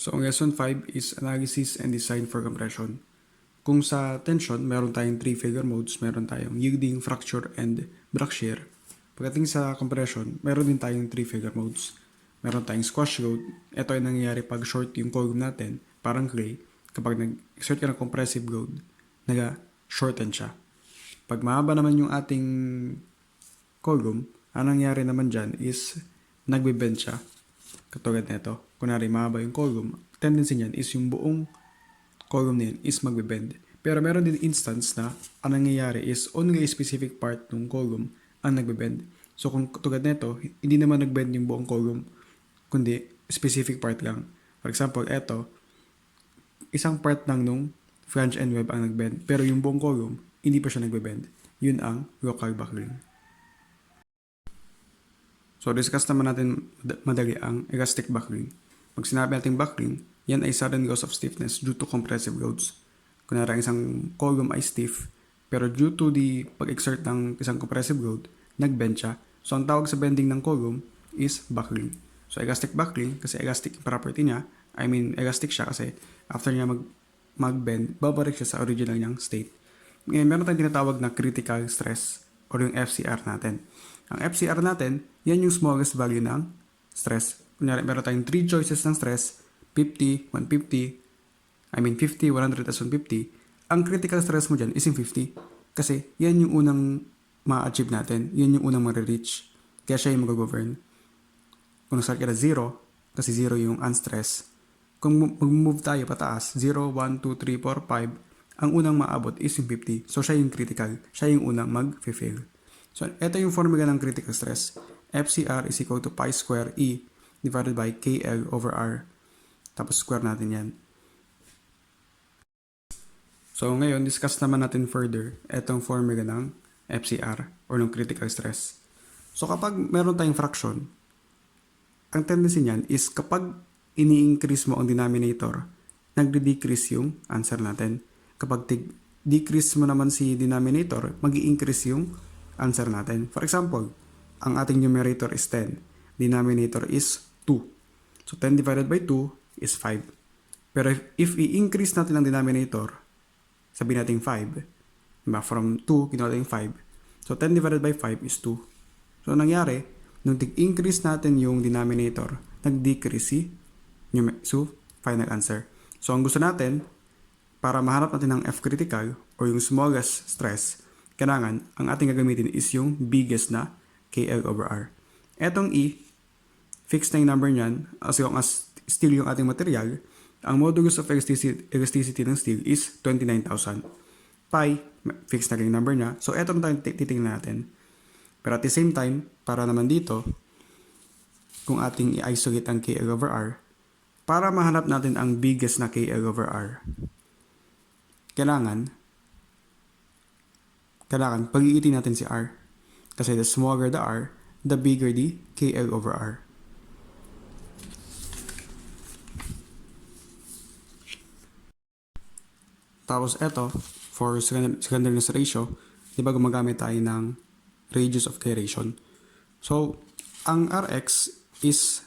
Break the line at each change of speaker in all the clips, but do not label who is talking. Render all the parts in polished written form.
So, ang lesson 5 is analysis and design for compression. Kung sa tension, meron tayong 3 figure modes. Meron tayong yielding, fracture, and Brashear. Pagdating sa compression, meron din tayong 3 figure modes. Meron tayong squash load. Ito ay nangyayari pag short yung column natin, parang clay. Kapag nag-exert ka ng compressive load, naga-shorten siya. Pag mahaba naman yung ating column, ang nangyayari naman dyan is nagbe-bend siya. Katulad nito. Kunwari mahaba yung column, tendency niyan is yung buong column na yun is magbe-bend. Pero meron din instance na ang nangyayari is only a specific part ng column ang nagbe-bend. So kung katulad nito, hindi naman nag-bend yung buong column, kundi specific part lang. For example, eto, isang part lang nung flange and web ang nag-bend, pero yung buong column, hindi pa siya nagbe-bend. Yun ang local buckling. So, discuss naman natin madali ang elastic buckling. Pag sinabi natin buckling, yan ay sudden loss of stiffness due to compressive loads. Kunwari, isang column ay stiff, pero due to the pag-exert ng isang compressive load, nag-bend siya. So, ang tawag sa bending ng column is buckling. So, elastic buckling, kasi elastic property niya, elastic siya kasi after niya mag-bend, babalik siya sa original niyang state. Ngayon, meron tayong tinatawag na critical stress or yung FCR natin. Ang FCR natin, yan yung smallest value ng stress. Kunyari, meron tayong 3 choices ng stress, 50, 150, 50, 100, as 150. Ang critical stress mo dyan is yung 50. Kasi yan yung unang ma-achieve natin. Yan yung unang ma-reach. Kaya siya yung mag-govern. Kung nag-start ka na 0, kasi 0 yung unstress. Kung mag-move tayo pataas, 0, 1, 2, 3, 4, 5, ang unang maabot is yung 50. So, siya yung critical. Siya yung unang mag-fail. So, ito yung formula ng critical stress. FCR is equal to pi square E divided by KL over R. Tapos square natin yan. So, ngayon, discuss naman natin further itong formula ng FCR or ng critical stress. So, kapag meron tayong fraction, ang tendency niyan is kapag ini-increase mo ang denominator, nagde-decrease yung answer natin. Kapag decrease mo naman si denominator, mag-i-increase yung answer natin. For example, ang ating numerator is 10. Denominator is 2. So, 10 divided by 2 is 5. Pero if i-increase natin ang denominator, sabihin natin 5. Diba? From 2, ginawa natin 5. So, 10 divided by 5 is 2. So, nangyari, nung tig-increase natin yung denominator, nag-decrease si final answer. So, ang gusto natin, para mahanap natin ang F critical or yung smallest stress, kailangan ang ating gagamitin is yung biggest na KL over R. Etong E, fixed na yung number niyan as long as steel yung ating material. Ang modulus of elasticity ng steel is 29,000. Pi, fixed na rin yung number niya. So, eto na tayong titingnan natin. Pero at the same time, para naman dito, kung ating i-isolate ang KL over R, para mahanap natin ang biggest na KL over R, kailangan pag-iitin natin si R. Kasi the smaller the R, the bigger the KL over R. Tapos eto, for slenderness ratio, di ba gumagamit tayo ng radius of gyration. So, ang Rx is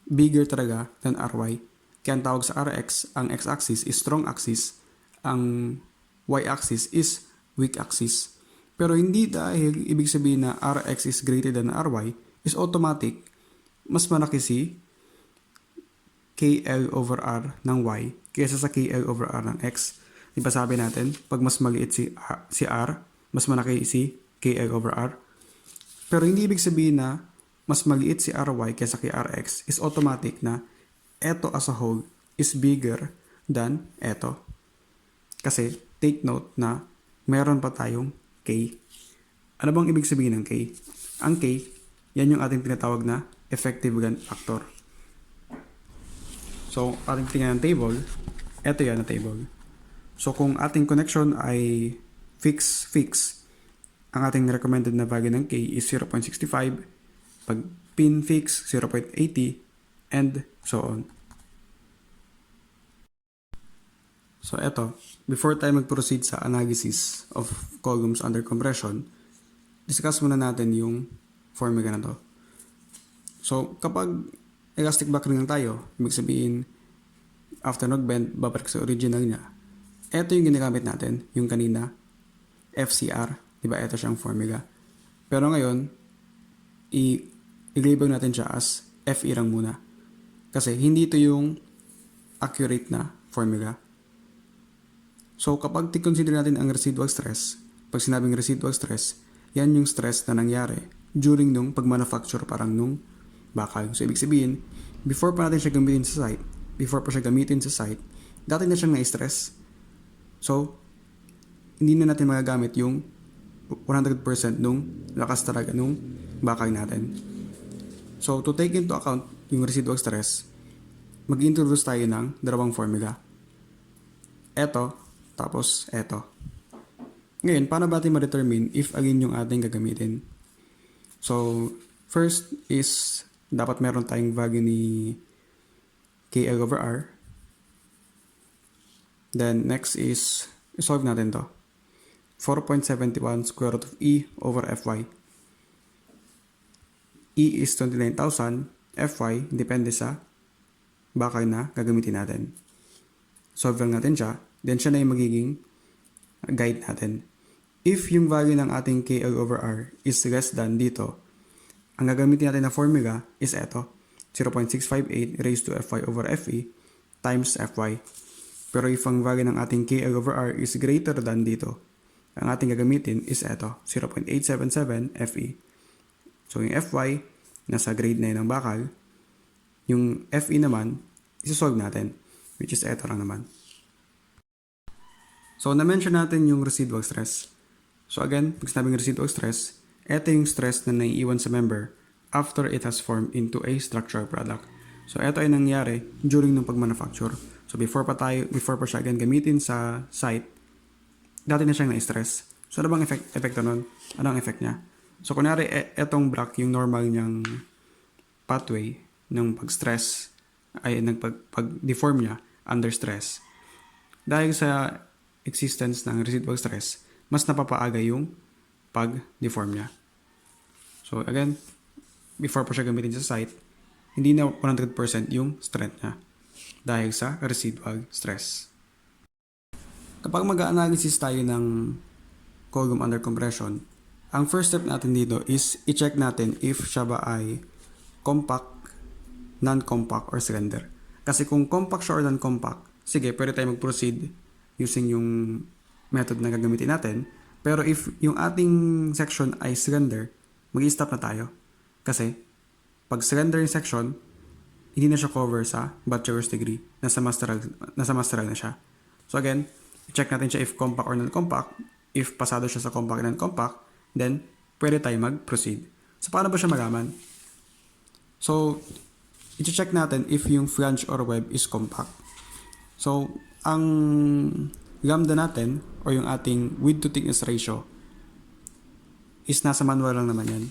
bigger talaga than Ry. Kaya ang tawag sa Rx, ang x-axis is strong axis, ang y-axis is weak axis. Pero hindi dahil ibig sabihin na Rx is greater than Ry, is automatic, mas malaki si KL over R ng Y kaysa sa KL over R ng X. Di ba sabi natin, pag mas maliit si R, mas malaki si KL over R. Pero hindi ibig sabihin na mas maliit si Ry kaysa kay Rx is automatic na eto as a whole is bigger than eto. Kasi take note na meron pa tayong K. Ano bang ibig sabihin ng K? Ang K, yan yung ating tinatawag na effective gun factor. So, ating tingnan ng table, eto yan na table. So, kung ating connection ay fix, ang ating recommended na value ng K is 0.65, pag pin fix, 0.80, and so on. So, eto, before tayo mag-proceed sa analysis of columns under compression, discuss muna natin yung formula na to. So, kapag elastic buckling lang tayo, ibig sabihin, after nag-bend, babalik sa original niya. Ito yung ginagamit natin, yung kanina, FCR. Diba? Ito siyang formula. Pero ngayon, i-label natin siya as FE lang muna. Kasi hindi ito yung accurate na formula. So, kapag consider natin ang residual stress, pag sinabing residual stress, yan yung stress na nangyari during nung pag-manufacture parang nung bakal. So, ibig sabihin, before pa natin siya gamitin sa site, dati na siyang na-stress. So, hindi na natin magagamit yung 100% nung lakas talaga nung bakal natin. So, to take into account yung residual stress, mag-introduce tayo ng dalawang formula. Eto, tapos eto. Ngayon, paano ba natin ma-determine if again yung ating gagamitin? So, first is, dapat meron tayong value ni KL over R. Then, next is, isolve natin to. 4.71 square root of E over Fy. E is 29,000. Fy, depende sa bakal na gagamitin natin. Solve lang natin siya. Then, siya na yung magiging guide natin. If yung value ng ating KL over R is less than dito, ang gagamitin natin na formula is eto. 0.658 raised to Fy over Fe times Fy. Pero if ang value ng ating KL over R is greater than dito, ang ating gagamitin is eto, 0.877 Fe. So, yung Fy, nasa grade na yun ng bakal. Yung Fe naman, isa-solve natin, which is eto lang naman. So, na-mention natin yung residual stress. So, again, pag sinabing residual stress, eto yung stress na naiiwan sa member after it has formed into a structural product. So, eto ay nangyari during ng pag-manufacture. So, before pa siya again gamitin sa site, dati na siyang na-stress. So, ano bang epekto nun? Ano ang effect niya? So, kunwari, etong block, yung normal niyang pathway ng pag-stress, ay pag-deform niya under stress. Dahil sa existence ng residual stress, mas napapaaga yung pag-deform niya. So, again, before pa siya gamitin sa site, hindi na 100% yung strength niya dahil sa residual stress. Kapag mag-analysis tayo ng column under compression, ang first step natin dito is i-check natin if siya ba ay compact, non-compact, or slender. Kasi kung compact siya or non-compact, sige, pwede tayo mag-proceed using yung method na gagamitin natin. Pero if yung ating section ay slender, mag-i-stop na tayo. Kasi, pag slender yung section, hindi na siya cover sa bachelor's degree. Nasa masteral na siya. So again, check natin siya if compact or non-compact. If pasado siya sa compact and non-compact, then pwede tayo mag-proceed. So paano ba siya malaman? So, i-check natin if yung flange or web is compact. So, ang lambda natin or yung ating width to thickness ratio is nasa manual lang naman yan.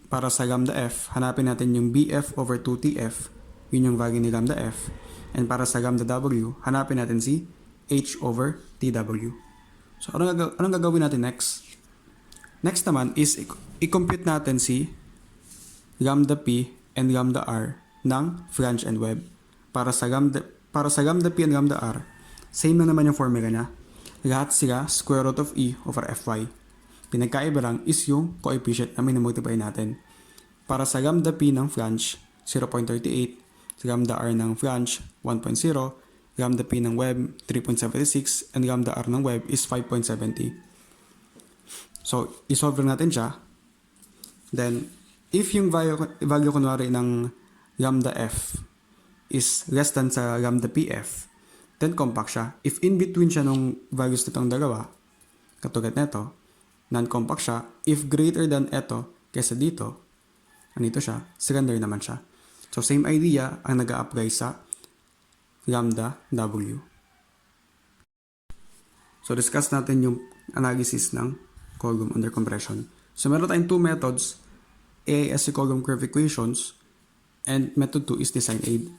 Para sa lambda F, hanapin natin yung BF over 2TF. Yun yung value ni lambda F. And para sa lambda W, hanapin natin si H over TW. So, anong gagawin natin next? Next naman is i-compute natin si lambda P and lambda R ng flange and web. Para sa lambda P and lambda R, same na naman yung formula niya. Lahat sila square root of E over Fy. Pinagkaiba lang is yung coefficient na minimultiply natin. Para sa lambda P ng flange, 0.38, sa lambda R ng flange, 1.0, lambda P ng web, 3.76, and lambda R ng web is 5.70. So, isolve natin siya. Then, if yung value kunwari ng lambda F is less than sa lambda PF, then compact siya. If in between siya nung values nitong dalawa, katulad nito, non-compact siya. If greater than ito kaysa dito, anito siya, slender naman siya. So, same idea ang nag-a-apply sa lambda W. So, discuss natin yung analysis ng column under compression. So, meron tayong two methods, AISC column curve equations, and method 2 is design aid.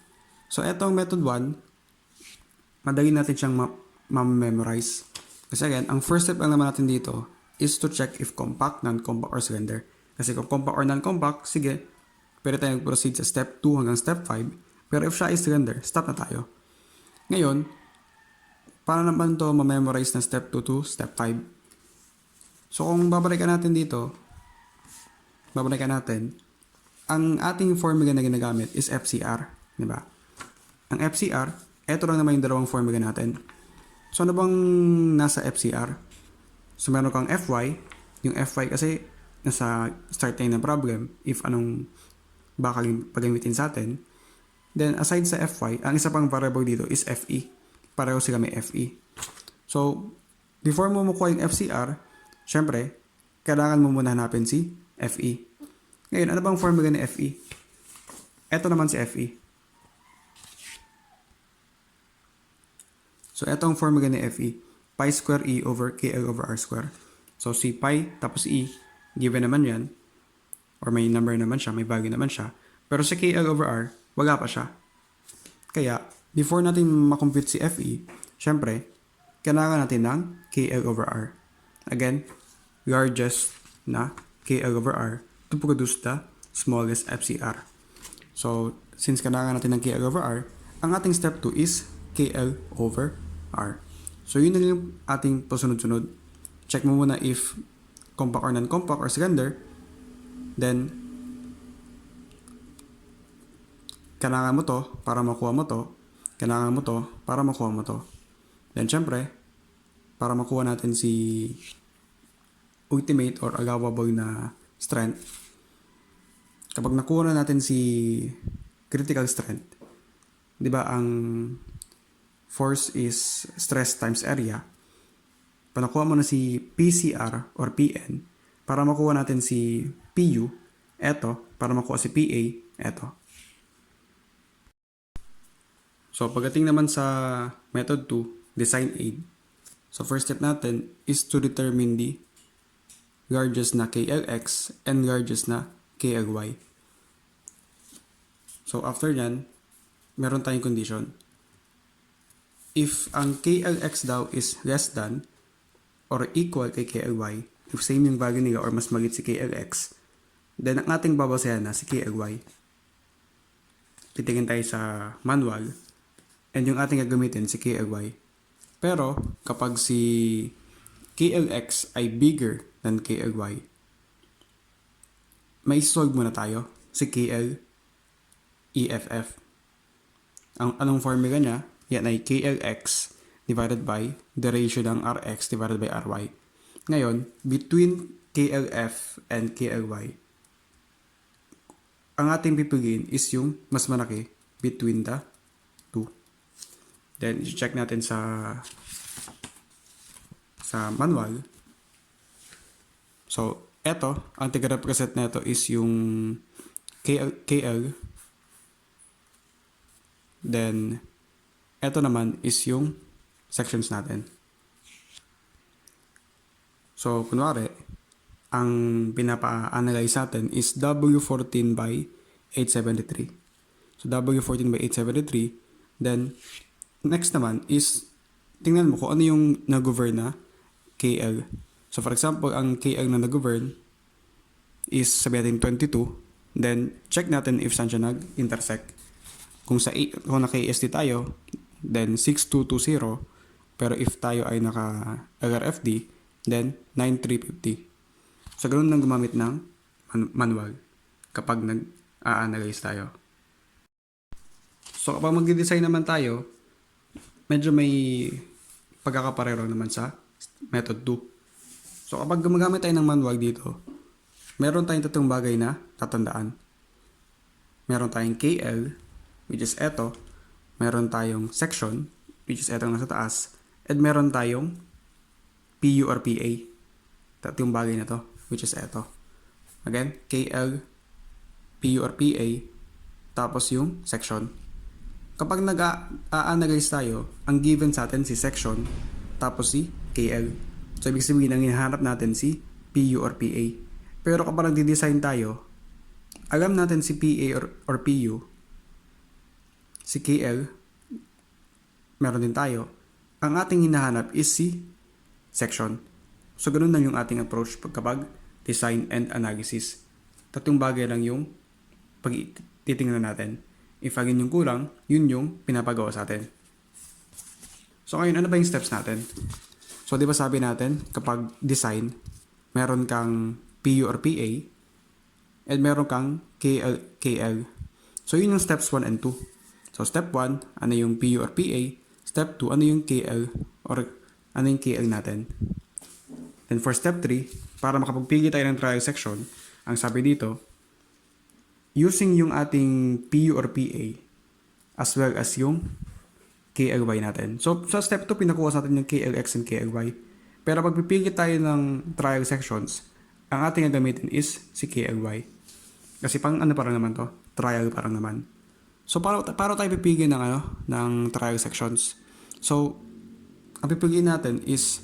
So, etong method 1, madali natin siyang ma-memorize. Kasi again, ang first step lang naman natin dito is to check if compact, non-compact, or slender. Kasi kung compact or non-compact, sige, pwede tayong proceed sa step 2 hanggang step 5. Pero if siya is slender, stop na tayo. Ngayon, paano naman to ma-memorize na step 2 to step 5? So kung babalikan natin dito, ang ating formula na ginagamit is FCR, di ba? Ang FCR, eto lang naman yung dalawang formula natin. So ano bang nasa FCR? So meron kang Fy, yung Fy kasi nasa start line ng problem if anong baka pagamitin sa atin. Then aside sa Fy, ang isa pang variable dito is Fe. Pareho sila may Fe. So before mo makuha yung FCR, syempre, kailangan mo muna hanapin si Fe. Ngayon, ano bang formula ni Fe? Ito naman si Fe. So, ito ang formula ni Fe. Pi square E over KL over R square. So, si pi tapos E, given naman yan. Or may number naman siya, may value naman siya. Pero si KL over R, wala pa siya. Kaya, before natin makompute si Fe, syempre, kailangan natin ng KL over R. Again, largest na KL over R to produce the smallest FCR. So, since kailangan natin ng KL over R, ang ating step 2 is KL over R. So, yun na yung ating pasunod-sunod. Check mo muna if compact or non-compact or slender. Then, kailangan mo to para makuha mo to. Kailangan mo to para makuha mo to. Then, syempre, para makuha natin si ultimate or allowable na strength, kapag nakuha na natin si critical strength, di ba ang force is stress times area, panakuha mo na si PCR or PN, para makuha natin si PU, eto, para makuha si PA, eto. So, pagdating naman sa method 2, design aid, so first step natin is to determine the largest na KLX and largest na KLY. So after yan, meron tayong condition. If ang KLX daw is less than or equal kay KLY, if same yung value nila or mas maliit si KLX, then ang ating babasayan na si KLY. Titingin tayo sa manual and yung ating gagamitin si KLY. Pero kapag si KLX ay bigger than KLY, may solve muna tayo si KL EFF. Ang anong formula niya? Yan ay KLX divided by the ratio ng RX divided by RY. Ngayon, between KLF and KLY, ang ating pipiliin is yung mas malaki between the two. Then, check natin sa manual. So, eto, ang tiga-represent na ito is yung KL. Then, eto naman is yung sections natin. So, kunwari, ang pinapa-analyze natin is W14 by 873. So, W14 by 873. Then, next naman is, tingnan mo kung ano yung nag-govern na KL. So, for example, ang KL na nag-govern is sabihin natin 22. Then, check natin if saan siya nag-intersect. Kung naka-ASD tayo, then 6220. Pero if tayo ay naka-LRFD, then 9350. So, ganun lang gumamit ng manual kapag nag-a-analyze tayo. So, kapag mag-design naman tayo, medyo may pagkakaparero naman sa method 2. So, kapag gumagamit tayo ng manual dito, meron tayong tatlong bagay na tatandaan. Meron tayong KL, which is eto. Meron tayong section, which is etong nasa taas. And meron tayong PU or PA. Tatlong bagay na to, which is eto. Again, KL, PU or PA, tapos yung section. Kapag nag-a-analyze tayo, ang given sa atin si section, tapos si KL. So, ibig sabihin, ang hinahanap natin si PU or PA. Pero kapag nagdi-design tayo, alam natin si PA or PU, si KL, meron din tayo. Ang ating hinahanap is si section. So, ganun lang yung ating approach kapag design and analysis. Tatlong bagay lang yung titingnan natin. If again yung kulang, yun yung pinapagawa sa atin. So ngayon, ano ba yung steps natin? So di ba sabi natin, kapag design, meron kang PU or PA, and meron kang KL. So yun yung steps 1 and 2. So step 1, ano yung PU or PA? Step 2, ano yung KL or ano yung KL natin? Then for step 3, para makapagpili tayo ng trial section, ang sabi dito, using yung ating PU or PA as well as yung KLY natin. So sa step 2, pinakuha natin yung KLX and KLY. Pero pag pipili tayo ng trial sections, ang ating gagamitin is si KLY. Kasi pang ano parang naman to? Trial parang naman. So para tayo pipili ng trial sections. So ang pipiliin natin is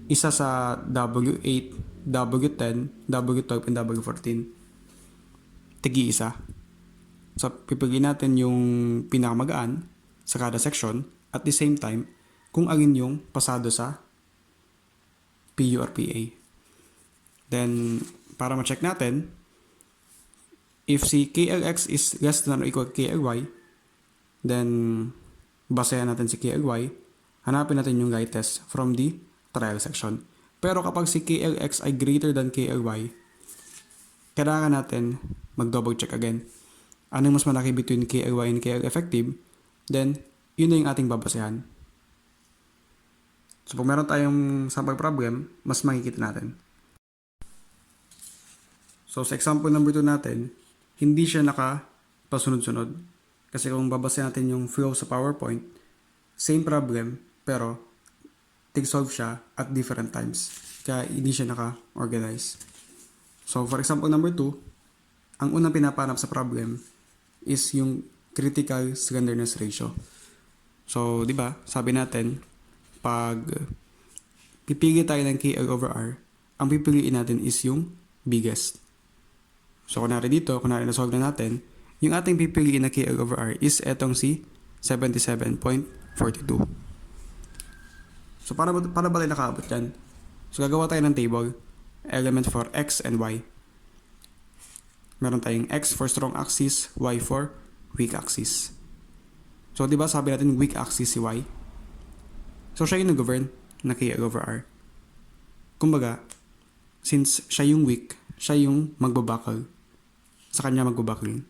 isa sa W8, W10, W12, and W14. Tigi-isa. So pipiliin natin yung pinakamagaan sa kada section at the same time kung alin yung pasado sa PU or PA. Then para ma-check natin, if si KLX is less than or equal to KLY, then basehan natin si KLY, hanapin natin yung guide test from the trial section. Pero kapag si KLX ay greater than KLY, kailangan natin mag-double check again. Ano yung mas malaki between KLY and KL effective, then yun na yung ating babasehan. So pag meron tayong sample problem, mas makikita natin. So sa example number 2 natin, hindi siya nakapasunod-sunod. Kasi kung babasehan natin yung flow sa PowerPoint, same problem, pero tig-solve siya at different times. Kaya hindi siya naka-organize. So for example number 2, ang unang pinapanap sa problem is yung critical slenderness ratio. So, di ba, sabi natin, pag pipili tayo ng KL over R, ang pipiliin natin is yung biggest. So, kunwari na-solve na natin, yung ating pipiliin na KL over R is etong si 77.42. So, para ba tayo nakaabot yan? So, gagawa tayo ng table, element for X and Y. Meron tayong X for strong axis, Y for weak axis. So, di ba sabi natin weak axis si Y? So, siya yung nag-govern na KL over R. Kumbaga, since siya yung weak, siya yung magbabakal. Sa kanya magbabakal.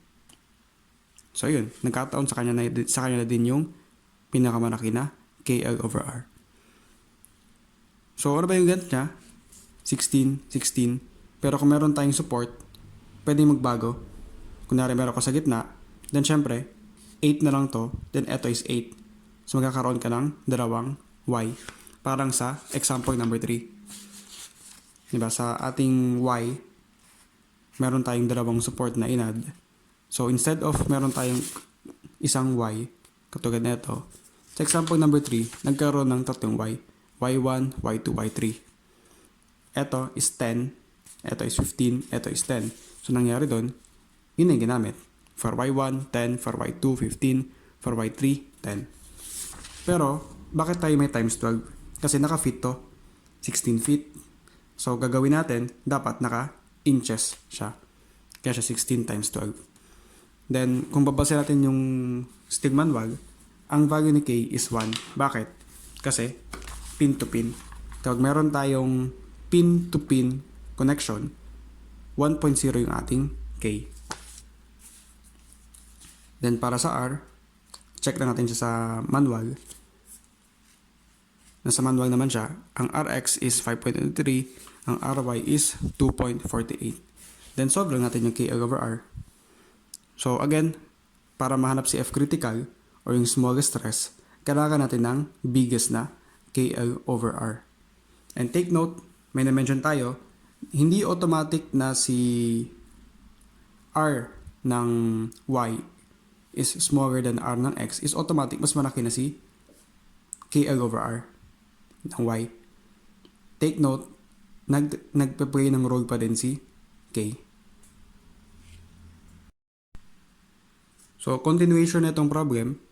So, yun. Nagkataon sa kanya na din yung pinakamalaki na KL over R. So, ano ba yung ganit niya? 16, 16. Pero kung meron tayong support, pwede magbago. Kunwari meron ka sa gitna, then syempre, 8 na lang to, then eto is 8. So magkakaroon ka ng dalawang Y. Parang sa example number 3. Diba? Sa ating Y, meron tayong dalawang support na inad. So instead of meron tayong isang Y, katulad nito, sa example number 3, nagkaroon ng tatlong Y. Y1, Y2, Y3. Eto is 10, eto is 15, eto is 10. So nangyari doon, yun ang ginamit. For Y1, 10. For Y2, 15. For Y3, 10. Pero, bakit tayo may times 12? Kasi naka-feet to. 16 feet. So, gagawin natin, dapat naka-inches siya. Kaya siya 16 times 12. Then, kung babase natin yung Stig manual, ang value ni K is 1. Bakit? Kasi, pin to pin. Kapag meron tayong pin to pin connection, 1.0 yung ating K. Then para sa R, check na natin siya sa manual. Nasa manual naman siya. Ang Rx is 5.23, ang Ry is 2.48. Then solve lang natin yung KL over R. So again, para mahanap si F critical or yung smallest stress, kailangan natin ng biggest na KL over R. And take note, may na-mention tayo, hindi automatic na si R ng Y is smaller than R ng X is automatic mas malaki na si KL over R ng Y. Take note, nagpe-play ng role pa din si K. So, continuation na itong problem,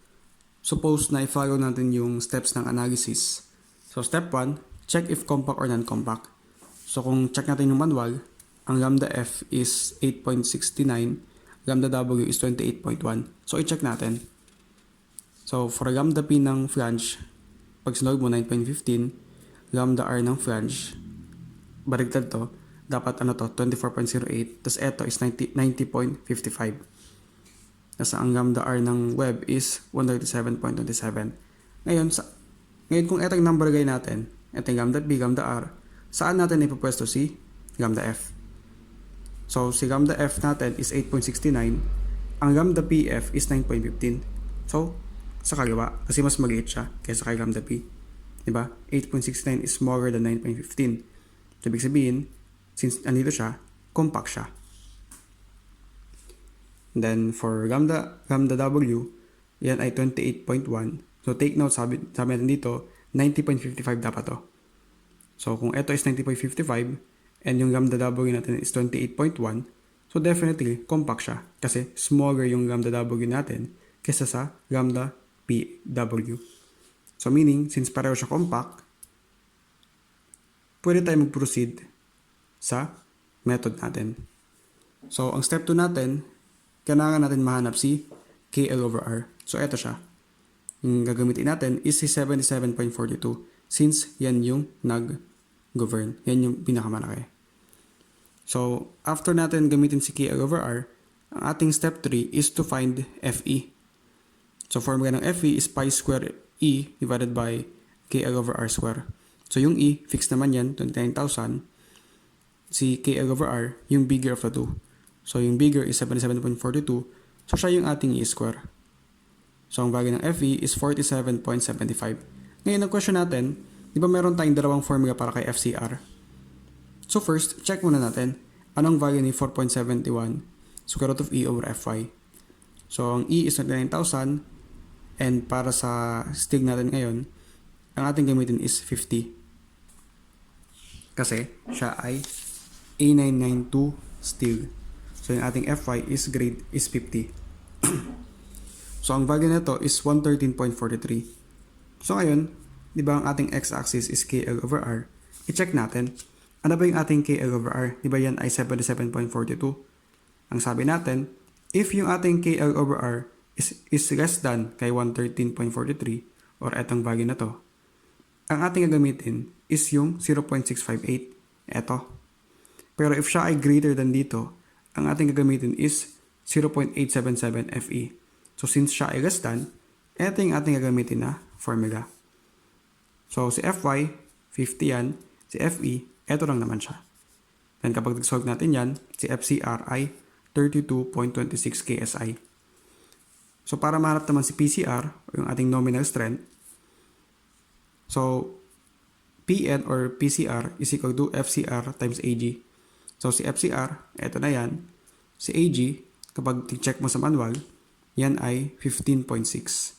suppose na i-follow natin yung steps ng analysis. So, step 1, check if compact or non-compact. So, kung check natin yung manual, ang lambda F is 8.69, lambda W is 28.1. So, i-check natin. So, for lambda P ng flange, pag sinulog mo 9.15, lambda R ng flange, baligtad to, dapat 24.08, tapos eto is 90.55. Tapos ang lambda R ng web is 137.27. Ngayon kung etong number gay natin, etong lambda P, lambda R, saan natin ipupwesto si lambda F? So, si lambda F natin is 8.69, ang lambda PF is 9.15. So, sa kaliwa, kasi mas maliit siya kaysa kay lambda P. Diba? 8.69 is smaller than 9.15. So, ibig sabihin, since andito siya, compact siya. Then, for lambda W, yan ay 28.1. So, take note, sabi natin dito, 90.55 dapat to. So, kung ito is 90.55, and yung lambda W natin is 28.1, so definitely, compact siya. Kasi smaller yung lambda W natin kaysa sa lambda PW. So, meaning, since pareho siya compact, pwede tayo mag-proceed sa method natin. So, ang step 2 natin, kailangan natin mahanap si KL over R. So, eto siya. Yung gagamitin natin is si 77.42 since yan yung nag-govern. Yan yung pinakamalaki. So, after natin gamitin si KL over R, ang ating step 3 is to find FE. So, formula ng FE is pi square E divided by KL over R square. So, yung E, fixed naman yan, 29,000. Si KL over R, yung bigger of the two. So, yung bigger is 77.42. So, siya yung ating E square. So, ang value ng FE is 47.75. Ngayon, ang question natin, di ba meron tayong dalawang formula para kay FCR? So, first, check muna natin anong value ni 4.71 square root of E over Fy. So, ang E is 29,000 and para sa stig natin ngayon, ang ating gamitin is 50. Kasi, siya ay A992 stig. So, yung ating Fy is grade is 50. So, ang value nito is 113.43. So, ngayon, di ba ang ating x-axis is KL over R? I-check natin. Ano ba yung ating KL over R? Di ba yan ay 77.42? Ang sabi natin, if yung ating KL over R is less than kay 113.43 or etong value na to, ang ating gagamitin is yung 0.658. Eto. Pero if siya ay greater than dito, ang ating gagamitin is 0.877 FE. So, since siya ay less than, eto yung ating gagamitin na formula. So, si Fy, 50 yan. Si Fe, eto lang naman siya. Then, kapag nag-solve natin yan, si FCR ay 32.26 KSI. So, para mahanap naman si PCR, yung ating nominal strength, so, PN or PCR is equal to FCR times AG. So, si FCR, eto na yan. Si AG, kapag check mo sa manual, yan ay 15.6.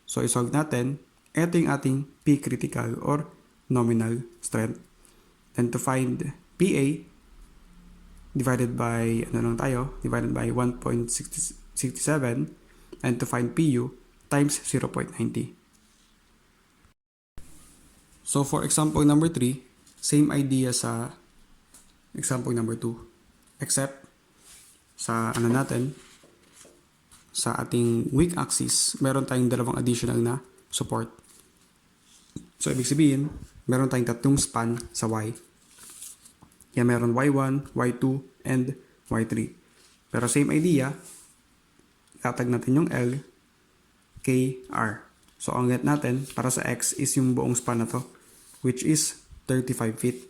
So, isolve natin, eto yung ating P critical or nominal strength. Then, to find PA, divided by, divided by 1.67, and to find PU, times 0.90. So, for example number 3, same idea sa example number 2. Except, sa sa ating weak axis, meron tayong dalawang additional na support. So, ibig sabihin, meron tayong tatlong span sa Y. Yan, meron Y1, Y2, and Y3. Pero same idea, tatag natin yung L, K, R. So, ang length natin para sa X is yung buong span na to, which is 35 feet.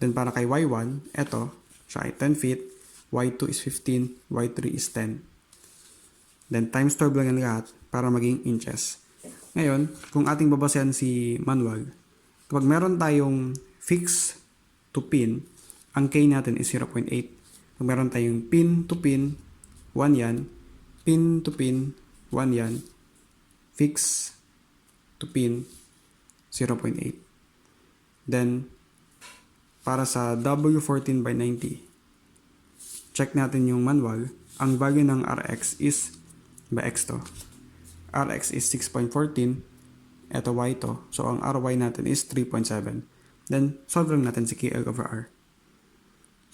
Then, para kay Y1, eto, siya ay 10 feet, Y2 is 15, Y3 is 10. Then, times 12 lang yan lahat para maging inches. Ngayon, kung ating babasehan si manual, kapag meron tayong fix to pin, ang K natin is 0.8. Kung meron tayong pin to pin, 1 yan. Pin to pin, 1 yan. Fix to pin, 0.8. Then, para sa W14 by 90, check natin yung manual. Ang value ng Rx is by X to. Rx is 6.14. Ito Y to. So, ang Ry natin is 3.7. Then, solve lang natin si KL over R.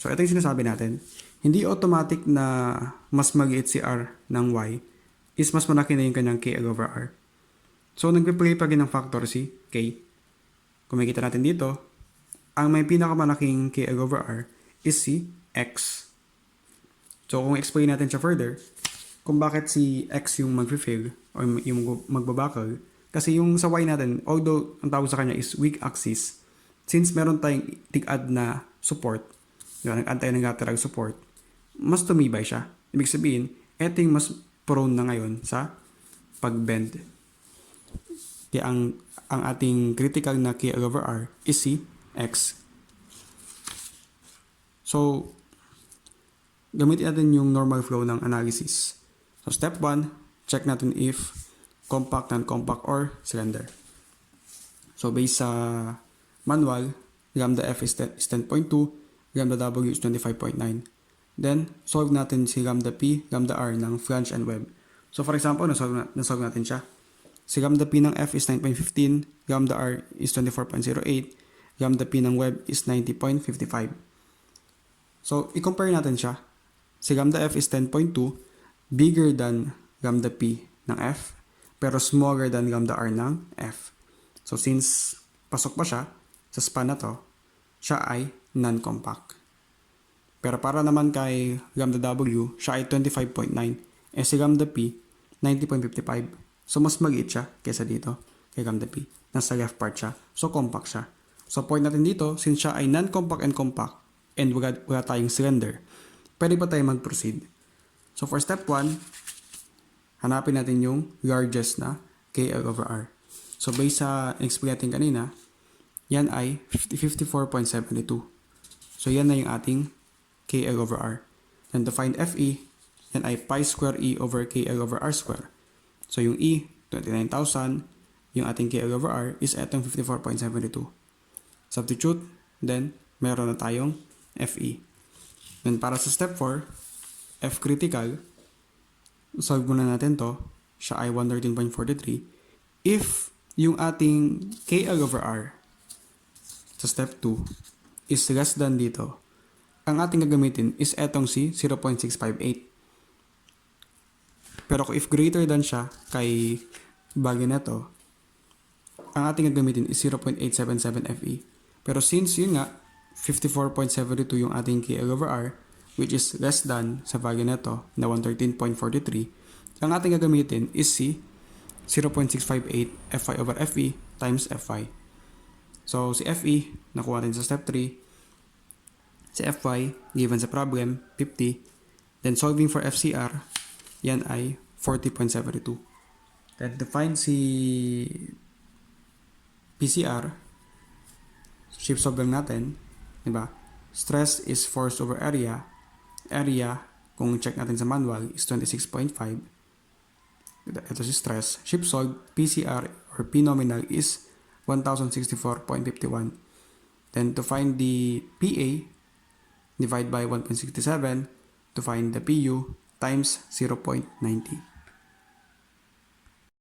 So, ito yung sinasabi natin. Hindi automatic na mas maliit si R ng Y is mas malaki na yung kanyang KL over R. So, nagpe-play pa rin ng factor si K. Kung makikita natin dito, ang may pinakamalaking KL over R is si X. So, kung explain natin siya further, kung bakit si X yung mag-fail o yung magbabakal, kasi yung sa Y natin, although ang tawag sa kanya is weak axis, since meron tayong tig-add na support, nag-add tayo ng lateral support, mas tumibay siya. Ibig sabihin, ito yung mas prone na ngayon sa pag-bend. Kaya ang ating critical na KL over R is si X. So, gamitin natin yung normal flow ng analysis. So, step 1, check natin if compact, non-compact, or cylinder. So, based sa manual, lambda F is 10.2, lambda W is 25.9. Then, solve natin si lambda P, lambda R ng flange and web. So, for example, nasolve natin siya. Si lambda P ng F is 9.15, lambda R is 24.08, lambda P ng web is 90.55. So, i-compare natin siya. Si lambda F is 10.2, bigger than lambda P ng F, pero smaller than lambda R ng F. So, since pasok pa siya sa span na to, siya ay non-compact. Pero para naman kay lambda W, siya ay 25.9. Eh si lambda P, 90.55. So, mas maliit siya kaysa dito kay lambda P. Nasa left part siya. So, compact siya. So, point natin dito, since siya ay non-compact and compact, and wala tayong cylinder, pwede pa tayo mag-proceed. So, for step 1, hanapin natin yung largest na KL over R. So, based sa explain natin kanina, yan ay 54.72. So, yan na yung ating KL over R. Then, to find FE, yan ay pi square E over KL over R square. So, yung E, 29,000. Yung ating KL over R is etong 54.72. Substitute, then, meron na tayong FE. Then, para sa step 4, F critical, solve muna natin to. Siya ay 113.43. If yung ating KL over R sa step 2 is less than dito, ang ating gagamitin is etong si 0.658. Pero if greater than siya kay bagay na to, ang ating gagamitin is 0.877 FE. Pero since yun nga, 54.72 yung ating KL over R, which is less than sa value na to, na 113.43, ang ating gagamitin is si 0.658 FI over FE times FI. So, si FE, nakuha natin sa step 3. Si FY, given sa problem, 50. Then, solving for FCR, yan ay 40.72. Then, to find si PCR, shift solve lang natin, diba? Stress is force over area. Area, kung check natin sa manual, is 26.5. Ito si stress. Shift solve, PCR or P nominal is 1064.51. Then, to find the PA, divide by 1.67 to find the PU times 0.90.